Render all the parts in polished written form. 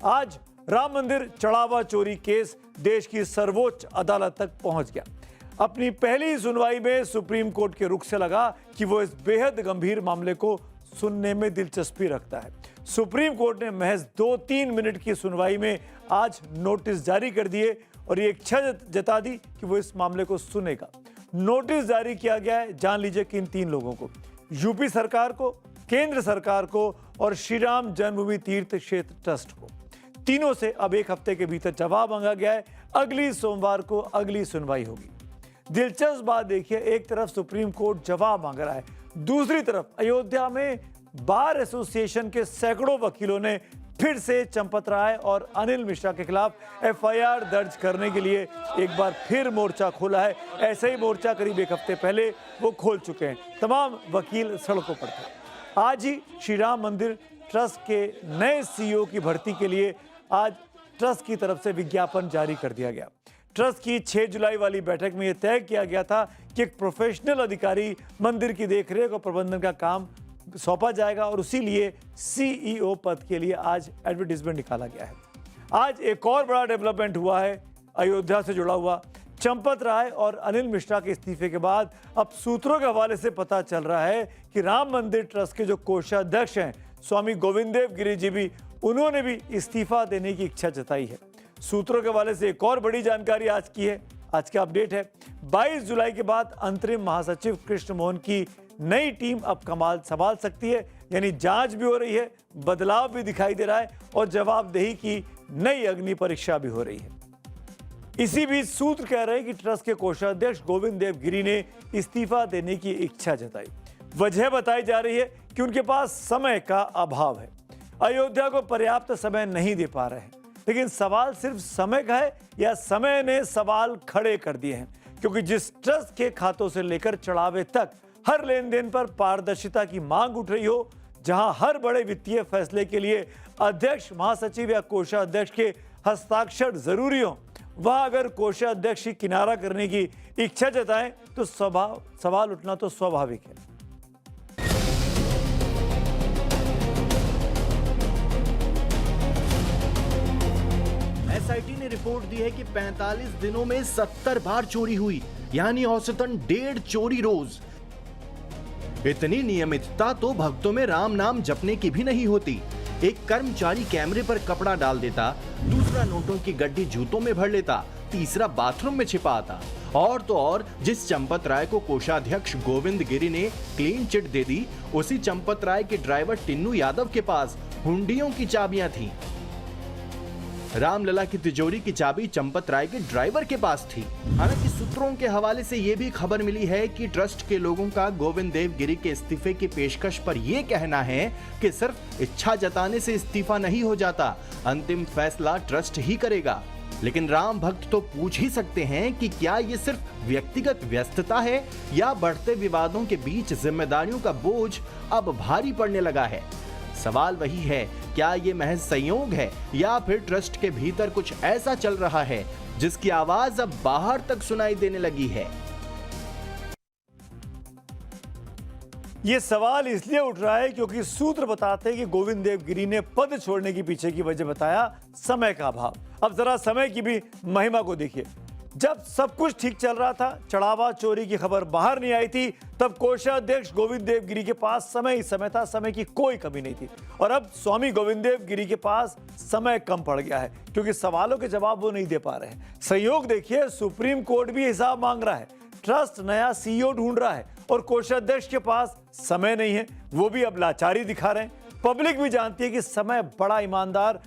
आज राम मंदिर चढ़ावा चोरी केस देश की सर्वोच्च अदालत तक पहुंच गया। अपनी पहली सुनवाई में सुप्रीम कोर्ट के रुख से लगा कि वो इस बेहद गंभीर मामले को सुनने में दिलचस्पी रखता है। सुप्रीम कोर्ट ने महज 2-3 मिनट की सुनवाई में आज नोटिस जारी कर दिए और ये इच्छा जता दी कि वो इस मामले को सुनेगा। नोटिस जारी किया गया है, जान लीजिए किन 3 लोगों को, यूपी सरकार को, केंद्र सरकार को और श्री राम जन्मभूमि तीर्थ क्षेत्र ट्रस्ट को। तीनों से अब 1 हफ्ते के भीतर जवाब मांगा गया है। अगली सोमवार को अगली सुनवाई होगी। दिलचस्प बात देखिए, एक तरफ सुप्रीम कोर्ट जवाब मांग रहा है, दूसरी तरफ अयोध्या में बार एसोसिएशन के सैकड़ों वकीलों ने फिर से चंपत राय और अनिल मिश्रा के खिलाफ एफआईआर दर्ज करने के लिए एक बार फिर मोर्चा खोला है। ऐसे ही मोर्चा करीब 1 हफ्ते पहले वो खोल चुके हैं। तमाम वकील सड़कों पर थे। आज ही श्री राम मंदिर ट्रस्ट के नए सीईओ की भर्ती के लिए आज ट्रस्ट की तरफ से विज्ञापन जारी कर दिया गया। ट्रस्ट की 6 जुलाई वाली बैठक में यह तय किया गया था कि एक प्रोफेशनल अधिकारी मंदिर की देखरेख और प्रबंधन का काम सौंपा जाएगा और उसी लिए सीईओ पद के लिए आज एडवर्टीजमेंट निकाला गया है। आज एक और बड़ा डेवलपमेंट हुआ है अयोध्या से जुड़ा हुआ। चंपत राय और अनिल मिश्रा के इस्तीफे के बाद अब सूत्रों के हवाले से पता चल रहा है कि राम मंदिर ट्रस्ट के जो कोषाध्यक्ष हैं स्वामी गोविंददेव गिरी जी भी, उन्होंने भी इस्तीफा देने की इच्छा जताई है। सूत्रों के हवाले से एक और बड़ी जानकारी आज की है, आज का अपडेट है। 22 जुलाई के बाद अंतरिम महासचिव कृष्ण मोहन की नई टीम अब कमाल संभाल सकती है, यानी जांच भी हो रही है, बदलाव भी दिखाई दे रहा है और जवाबदेही की नई अग्नि परीक्षा भी हो रही है। इसी बीच सूत्र कह रहे हैं कि ट्रस्ट के कोषाध्यक्ष गोविंददेव गिरी ने इस्तीफा देने की इच्छा जताई। वजह बताई जा रही है कि उनके पास समय का अभाव है, अयोध्या को पर्याप्त समय नहीं दे पा रहे हैं। लेकिन सवाल सिर्फ समय का है या समय ने सवाल खड़े कर दिए हैं, क्योंकि जिस ट्रस्ट के खातों से लेकर चढ़ावे तक हर लेन देन पर पारदर्शिता की मांग उठ रही हो, जहां हर बड़े वित्तीय फैसले के लिए अध्यक्ष, महासचिव या कोषाध्यक्ष के हस्ताक्षर जरूरी हो, वहां अगर कोषाध्यक्ष की किनारा करने की इच्छा जताएं तो सवाल उठना तो स्वाभाविक है। एसआईटी ने रिपोर्ट दी है कि 45 दिनों में 70 बार चोरी हुई, यानी औसतन 1.5 चोरी रोज। इतनी नियमितता तो भक्तों में राम नाम जपने की भी नहीं होती। एक कर्मचारी कैमरे पर कपड़ा डाल देता, दूसरा नोटों की गड्डी जूतों में भर लेता, तीसरा बाथरूम में छिपा आता। और तो और जिस चंपत राय को कोषाध्यक्ष गोविंद गिरी ने क्लीन चिट दे दी, उसी चंपत राय के ड्राइवर टिन्नू यादव के पास हुंडियों की चाबियां थी। रामलला की तिजोरी की चाबी चंपत राय के ड्राइवर के पास थी। हालांकि सूत्रों के हवाले से यह भी खबर मिली है कि ट्रस्ट के लोगों का गोविंददेव गिरी के इस्तीफे की पेशकश पर यह कहना है कि सिर्फ इच्छा जताने से इस्तीफा नहीं हो जाता, अंतिम फैसला ट्रस्ट ही करेगा। लेकिन राम भक्त तो पूछ ही सकते हैं कि क्या ये सिर्फ व्यक्तिगत व्यस्तता है या बढ़ते विवादों के बीच जिम्मेदारियों का बोझ अब भारी पड़ने लगा है। सवाल वही है, क्या ये महज संयोग है या फिर ट्रस्ट के भीतर कुछ ऐसा चल रहा है जिसकी आवाज अब बाहर तक सुनाई देने लगी है। ये सवाल इसलिए उठ रहा है क्योंकि सूत्र बताते हैं कि गोविंददेव गिरी ने पद छोड़ने के पीछे की वजह बताया समय का अभाव। अब जरा समय की भी महिमा को देखिए। जब सब कुछ ठीक चल रहा था, चढ़ावा चोरी की खबर बाहर नहीं आई थी, तब कोषाध्यक्ष गोविंददेव गिरी के पास समय ही समय था, समय की कोई कमी नहीं थी। और अब स्वामी गोविंददेव गिरी के पास समय कम पड़ गया है क्योंकि सवालों के जवाब वो नहीं दे पा रहे हैं। संयोग देखिए, सुप्रीम कोर्ट भी हिसाब मांग रहा है, ट्रस्ट नया सीईओ ढूंढ रहा है और कोषाध्यक्ष के पास समय नहीं है, वो भी अब लाचारी दिखा रहे हैं। पब्लिक भी जानती है कि समय बड़ा ईमानदार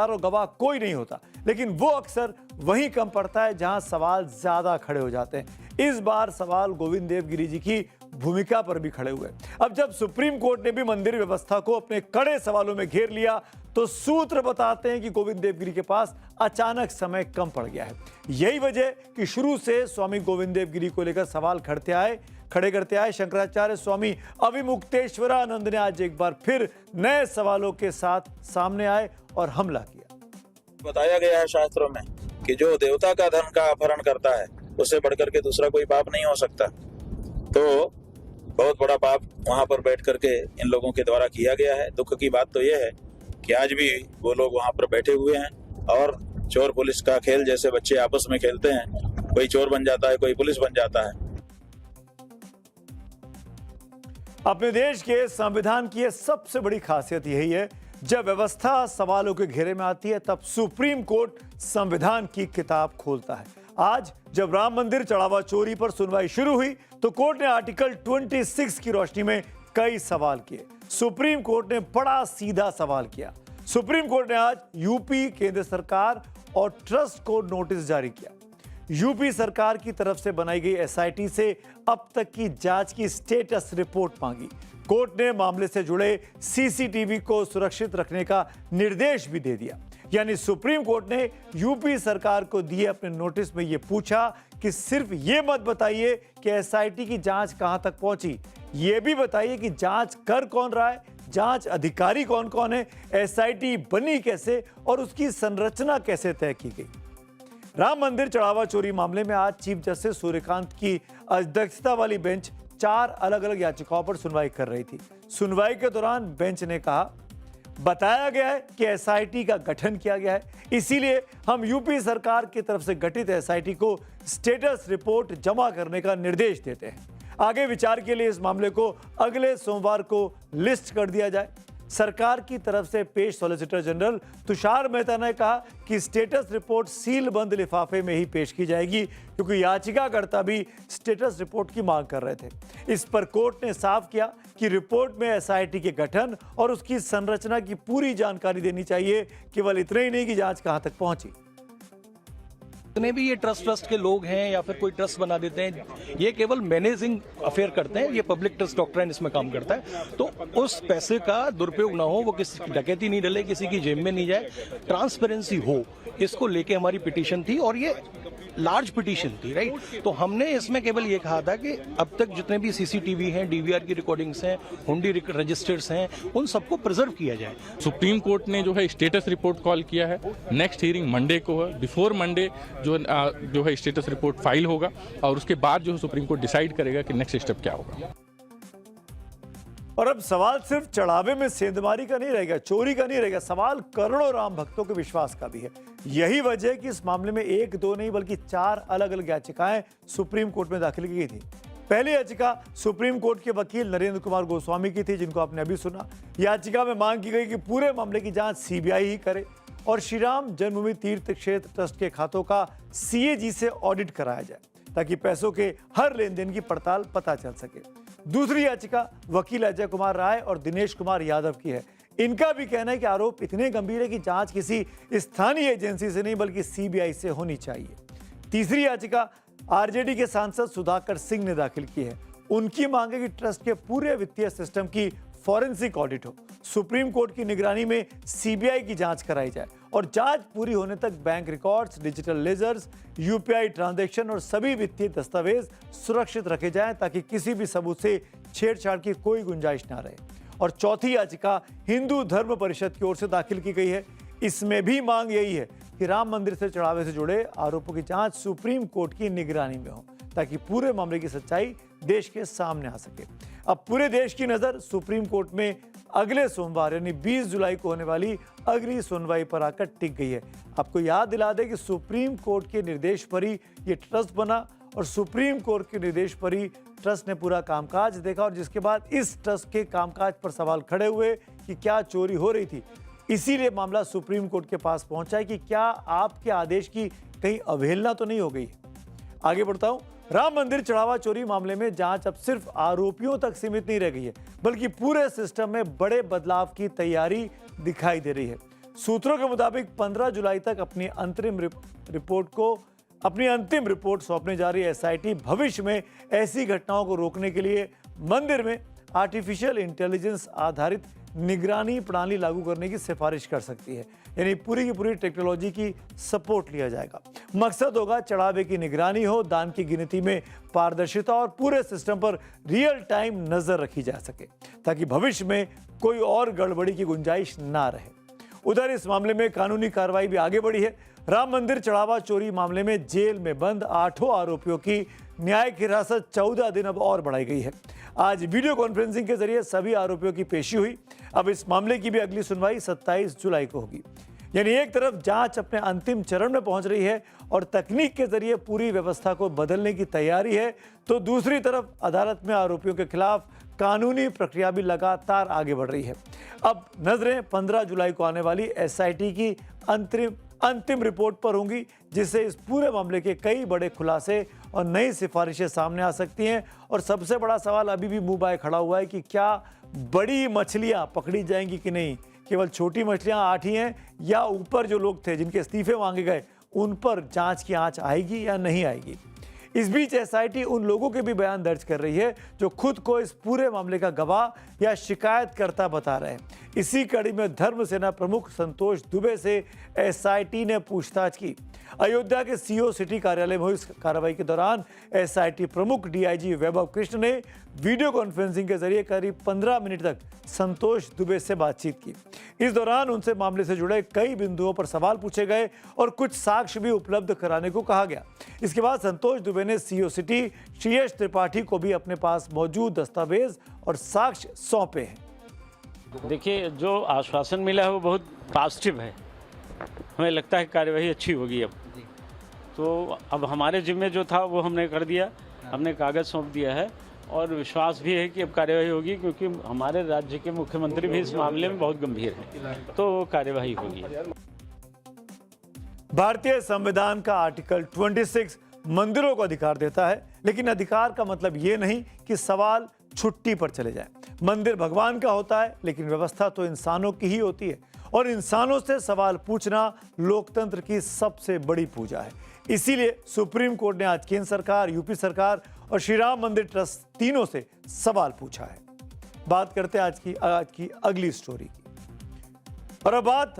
और गवाह कोई नहीं होता, लेकिन वो अक्सर वहीं कम पड़ता है जहां सवाल ज्यादा खड़े हो जाते हैं। इस बार सवाल गोविंददेव गिरी जी की भूमिका पर भी खड़े हुए। अब जब सुप्रीम कोर्ट ने भी मंदिर व्यवस्था को अपने कड़े सवालों में घेर लिया, तो सूत्र बताते हैं कि गोविंददेव गिरी के पास अचानक समय कम पड़ गया है। यही वजह कि शुरू से स्वामी गोविंददेव गिरी को लेकर सवाल खड़े करते आए शंकराचार्य स्वामी अविमुक्तेश्वरानंद ने आज एक बार फिर नए सवालों के साथ सामने आए और हमला किया। बताया गया है शास्त्रों में कि जो देवता का धन का अपहरण करता है, उससे बढ़कर के दूसरा कोई पाप नहीं हो सकता। तो बहुत बड़ा पाप वहां पर बैठ करके इन लोगों के द्वारा किया गया है। दुख की बात तो यह है कि आज भी वो लोग वहां पर बैठे हुए हैं और चोर पुलिस का खेल जैसे बच्चे आपस में खेलते हैं, कोई चोर बन जाता है, कोई पुलिस बन जाता है। अपने देश के संविधान की ये सबसे बड़ी खासियत यही है, जब व्यवस्था सवालों के घेरे में आती है तब सुप्रीम कोर्ट संविधान की किताब खोलता है। आज जब राम मंदिर चढ़ावा चोरी पर सुनवाई शुरू हुई तो कोर्ट ने आर्टिकल 26 की रोशनी में कई सवाल किए। सुप्रीम कोर्ट ने बड़ा सीधा सवाल किया। सुप्रीम कोर्ट ने आज यूपी, केंद्र सरकार और ट्रस्ट को नोटिस जारी किया। यूपी सरकार की तरफ से बनाई गई एसआईटी से अब तक की जांच की स्टेटस रिपोर्ट मांगी। कोर्ट ने मामले से जुड़े सीसीटीवी को सुरक्षित रखने का निर्देश भी दे दिया। यानी सुप्रीम कोर्ट ने यूपी सरकार को दिए अपने नोटिस में यह पूछा कि सिर्फ ये मत बताइए कि एसआईटी की जांच कहां तक पहुंची, यह भी बताइए कि जांच कर कौन रहा है, जांच अधिकारी कौन कौन है, एसआईटी बनी कैसे और उसकी संरचना कैसे तय की गई। राम मंदिर चढ़ावा चोरी मामले में आज चीफ जस्टिस सूर्यकांत की अध्यक्षता वाली बेंच 4 अलग अलग याचिकाओं पर सुनवाई कर रही थी। सुनवाई के दौरान बेंच ने कहा, बताया गया है कि एसआईटी का गठन किया गया है, इसीलिए हम यूपी सरकार की तरफ से गठित एसआईटी को स्टेटस रिपोर्ट जमा करने का निर्देश देते हैं। आगे विचार के लिए इस मामले को अगले सोमवार को लिस्ट कर दिया जाए। सरकार की तरफ से पेश सॉलिसिटर जनरल तुषार मेहता ने कहा कि स्टेटस रिपोर्ट सील बंद लिफाफे में ही पेश की जाएगी, क्योंकि याचिकाकर्ता भी स्टेटस रिपोर्ट की मांग कर रहे थे। इस पर कोर्ट ने साफ किया कि रिपोर्ट में एसआईटी के गठन और उसकी संरचना की पूरी जानकारी देनी चाहिए, केवल इतना ही नहीं कि जांच कहां तक पहुंची। जितने भी ये ट्रस्ट के लोग हैं या फिर कोई ट्रस्ट बना देते हैं, ये केवल मैनेजिंग अफेयर करते हैं। ये पब्लिक ट्रस्ट डॉक्ट्राइन इसमें काम करता है। तो उस पैसे का दुरुपयोग ना हो, वो किसी की डकैती नहीं डले, किसी की जेब में नहीं जाए, ट्रांसपेरेंसी हो, इसको लेके हमारी पिटीशन थी और ये लार्ज पिटीशन थी, राइट। तो हमने इसमें केवल ये कहा था कि अब तक जितने भी सीसीटीवी हैं, डीवीआर की रिकॉर्डिंग्स हैं, हुंडी रजिस्टर्स हैं, उन सबको प्रिजर्व किया जाए। सुप्रीम कोर्ट ने जो है स्टेटस रिपोर्ट कॉल किया है। नेक्स्ट हियरिंग मंडे को है। बिफोर मंडे जो है स्टेटस रिपोर्ट फाइल होगा और उसके बाद जो है सुप्रीम कोर्ट डिसाइड करेगा कि नेक्स्ट स्टेप क्या होगा। और अब सवाल सिर्फ चढ़ावे में सेंधमारी का नहीं रहेगा, चोरी का नहीं रहेगा, सवाल करोड़ों राम भक्तों के विश्वास का भी है। यही वजह है कि इस मामले में 1, 2 नहीं बल्कि 4 अलग अलग याचिकाएं सुप्रीम कोर्ट में दाखिल की गई थी। पहली याचिका सुप्रीम कोर्ट के वकील नरेंद्र कुमार गोस्वामी की थी, जिनको आपने अभी सुना। याचिका में मांग की गई कि पूरे मामले की जांच सीबीआई ही करे और श्री राम जन्मभूमि तीर्थ क्षेत्र ट्रस्ट के खातों का सीएजी से ऑडिट कराया जाए, ताकि पैसों के हर लेन देन की पड़ताल पता चल सके। दूसरी याचिका वकील अजय कुमार राय और दिनेश कुमार यादव की है। इनका भी कहना है कि आरोप इतने गंभीर है कि जांच किसी स्थानीय एजेंसी से नहीं बल्कि सीबीआई से होनी चाहिए। तीसरी याचिका आरजेडी के सांसद सुधाकर सिंह ने दाखिल की है। उनकी मांग है कि ट्रस्ट के पूरे वित्तीय सिस्टम की फॉरेंसिक ऑडिट हो, सुप्रीम कोर्ट की निगरानी में सीबीआई की जांच कराई जाए और जांच पूरी होने तक bank records, digital ledgers, UPI transaction और सभी वित्तीय दस्तावेज सुरक्षित रखे जाएं, ताकि किसी भी सबूत से छेड़छाड़ की कोई गुंजाइश ना रहे। और चौथी याचिका हिंदू धर्म परिषद की ओर से दाखिल की गई है। इसमें भी मांग यही है कि राम मंदिर से चढ़ावे से जुड़े आरोपों की जांच सुप्रीम कोर्ट की निगरानी में हो, ताकि पूरे मामले की सच्चाई देश के सामने आ सके। अब पूरे देश की नजर सुप्रीम कोर्ट में अगले सोमवार यानी 20 जुलाई को होने वाली अगली सुनवाई पर आकर टिक गई है। आपको याद दिला दें कि सुप्रीम कोर्ट के निर्देश पर ही ये ट्रस्ट बना और सुप्रीम कोर्ट के निर्देश पर ही ट्रस्ट ने पूरा कामकाज देखा, और जिसके बाद इस ट्रस्ट के कामकाज पर सवाल खड़े हुए कि क्या चोरी हो रही थी। इसीलिए मामला सुप्रीम कोर्ट के पास पहुंचा है कि क्या आपके आदेश की कहीं अवहेलना तो नहीं हो गई। आगे बढ़ता हूं। राम मंदिर चढ़ावा चोरी मामले में जांच अब सिर्फ आरोपियों तक सीमित नहीं रह गई है, बल्कि पूरे सिस्टम में बड़े बदलाव की तैयारी दिखाई दे रही है। सूत्रों के मुताबिक 15 जुलाई तक अपनी अंतिम रिपोर्ट सौंपने जा रही एसआईटी भविष्य में ऐसी घटनाओं को रोकने के लिए मंदिर में आर्टिफिशियल इंटेलिजेंस आधारित निगरानी प्रणाली लागू करने की सिफारिश कर सकती है। यानी पूरी की पूरी टेक्नोलॉजी की सपोर्ट लिया जाएगा। मकसद होगा चढ़ावे की निगरानी हो, दान की गिनती में पारदर्शिता और पूरे सिस्टम पर रियल टाइम नजर रखी जा सके, ताकि भविष्य में कोई और गड़बड़ी की गुंजाइश ना रहे। उधर इस मामले में कानूनी कार्रवाई भी आगे बढ़ी है। राम मंदिर चढ़ावा चोरी मामले में जेल में बंद 8 आरोपियों की न्यायिक हिरासत 14 दिन अब और बढ़ाई गई है। आज वीडियो कॉन्फ्रेंसिंग के जरिए सभी आरोपियों की पेशी हुई। अब इस मामले की भी अगली सुनवाई 27 जुलाई को होगी। यानी एक तरफ जांच अपने अंतिम चरण में पहुंच रही है और तकनीक के जरिए पूरी व्यवस्था को बदलने की तैयारी है, तो दूसरी तरफ अदालत में आरोपियों के खिलाफ कानूनी प्रक्रिया भी लगातार आगे बढ़ रही है। अब नजरें 15 जुलाई को आने वाली एसआईटी की अंतिम रिपोर्ट पर होंगी, जिससे इस पूरे मामले के कई बड़े खुलासे और नई सिफारिशें सामने आ सकती हैं। और सबसे बड़ा सवाल अभी भी मुंह बाय खड़ा हुआ है कि क्या बड़ी मछलियां पकड़ी जाएंगी कि नहीं। केवल छोटी मछलियां 8 ही हैं, या ऊपर जो लोग थे जिनके इस्तीफे मांगे गए उन पर जांच की आंच आएगी या नहीं आएगी। इस बीच एसआईटी उन लोगों के भी बयान दर्ज कर रही है जो खुद को इस पूरे मामले का गवाह या शिकायतकर्ता बता रहे हैं। इसी कड़ी में धर्म सेना प्रमुख संतोष दुबे से एसआईटी ने पूछताछ की। अयोध्या के सीओ सिटी कार्यालय में हुई इस कार्रवाई के दौरान एसआईटी प्रमुख डीआईजी वैभव कृष्ण ने वीडियो कॉन्फ्रेंसिंग के जरिए करीब 15 मिनट तक संतोष दुबे से बातचीत की। इस दौरान उनसे मामले से जुड़े कई बिंदुओं पर सवाल पूछे गए और कुछ साक्ष्य भी उपलब्ध कराने को कहा गया। इसके बाद संतोष दुबे ने सीओ सिटी श्रीयश त्रिपाठी को भी अपने पास मौजूद दस्तावेज और साक्ष्य सौंपे हैं। देखिए, जो आश्वासन मिला है वो बहुत पॉजिटिव है। हमें लगता है कार्यवाही अच्छी होगी। अब तो अब हमारे जिम्मे जो था वो हमने कर दिया, हमने कागज़ सौंप दिया है और विश्वास भी है कि अब कार्यवाही होगी, क्योंकि हमारे राज्य के मुख्यमंत्री भी इस मामले में बहुत गंभीर हैं, तो कार्यवाही होगी। भारतीय संविधान का आर्टिकल 26 मंदिरों को अधिकार देता है, लेकिन अधिकार का मतलब ये नहीं कि सवाल छुट्टी पर चले जाए। मंदिर भगवान का होता है, लेकिन व्यवस्था तो इंसानों की ही होती है और इंसानों से सवाल पूछना लोकतंत्र की सबसे बड़ी पूजा है। इसीलिए सुप्रीम कोर्ट ने आज केंद्र सरकार, यूपी सरकार और श्री राम मंदिर ट्रस्ट तीनों से सवाल पूछा है। बात करते हैं आज की अगली स्टोरी की। और अब बात